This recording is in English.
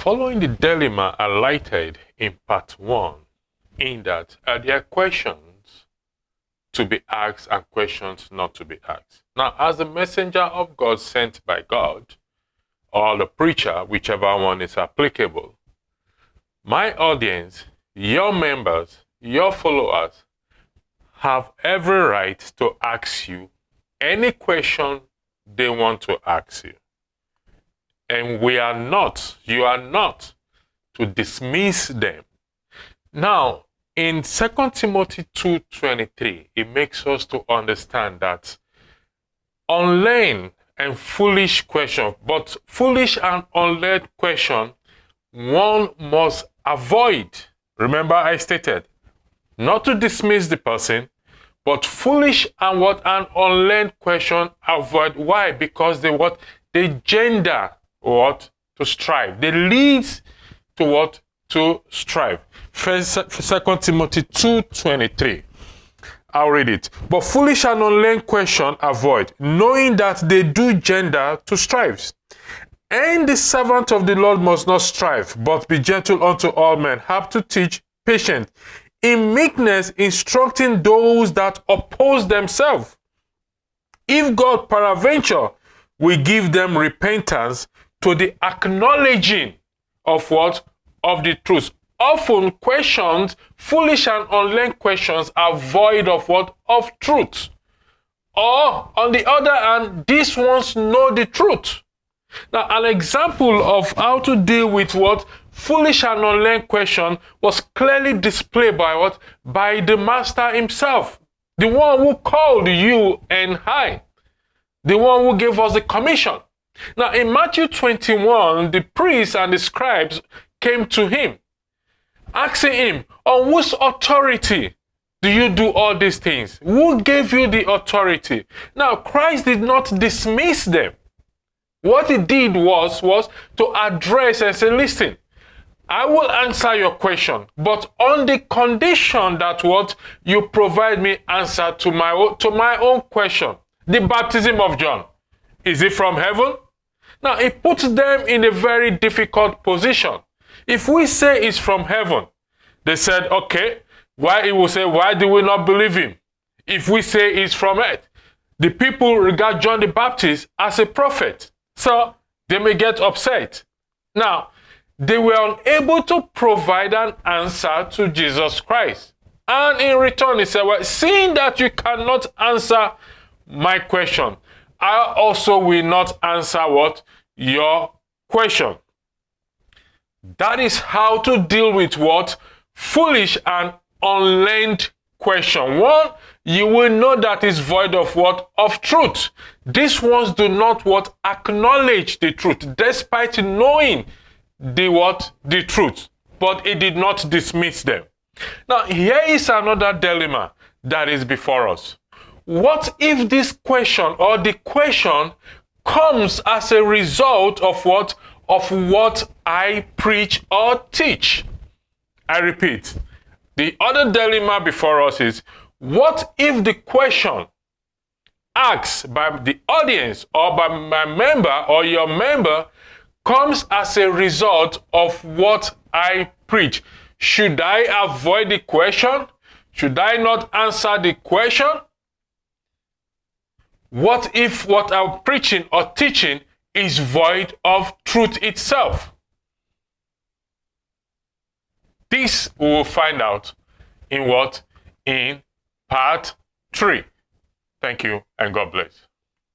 following the dilemma highlighted in part 1, in that there are questions to be asked and questions not to be asked. Now, as the messenger of God sent by God, or the preacher, whichever one is applicable, my audience, your members, your followers, have every right to ask you any question they want to ask you. And you are not to dismiss them. Now, in 2 Timothy 2:23, it makes us to understand that unlearned and foolish question, but foolish and unlearned question, one must avoid. Remember I stated, not to dismiss the person, but foolish and an unlearned question, avoid. Why? Because they gender to strive. They lead to to strive. 2 Timothy 2:23. I'll read it. But foolish and unlearned question avoid, knowing that they do gender to strive. And the servant of the Lord must not strive, but be gentle unto all men, have to teach, patient, in meekness instructing those that oppose themselves. If God peradventure will give them repentance to the acknowledging of of the truth. Often questions, foolish and unlearned questions, are void of of truth. Or, on the other hand, these ones know the truth. Now, an example of how to deal with foolish and unlearned question was clearly displayed by by the Master himself, the one who called you and I, the one who gave us the commission. Now, in Matthew 21, the priests and the scribes came to him, asking him, on whose authority do you do all these things? Who gave you the authority? Now, Christ did not dismiss them. What he did was to address and say, listen, I will answer your question, but on the condition that you provide me answer to my own question. The baptism of John, is it from heaven? Now, it puts them in a very difficult position. If we say it's from heaven, they said, okay, he will say, why do we not believe him? If we say it's from earth, the people regard John the Baptist as a prophet, so they may get upset. Now, they were unable to provide an answer to Jesus Christ. And in return, he said, well, seeing that you cannot answer my question, I also will not answer your question. That is how to deal with foolish and unlearned question. One, you will know that is void of of truth. These ones do not acknowledge the truth, despite knowing the truth, but it did not dismiss them. Now, here is another dilemma that is before us. What if this question or the question comes as a result of what I preach or teach? I repeat, the other dilemma before us is, what if the question asked by the audience or by my member or your member comes as a result of what I preach? Should I avoid the question? Should I not answer the question? What if what I'm preaching or teaching is void of truth itself? This we will find out in part 3. Thank you and God bless.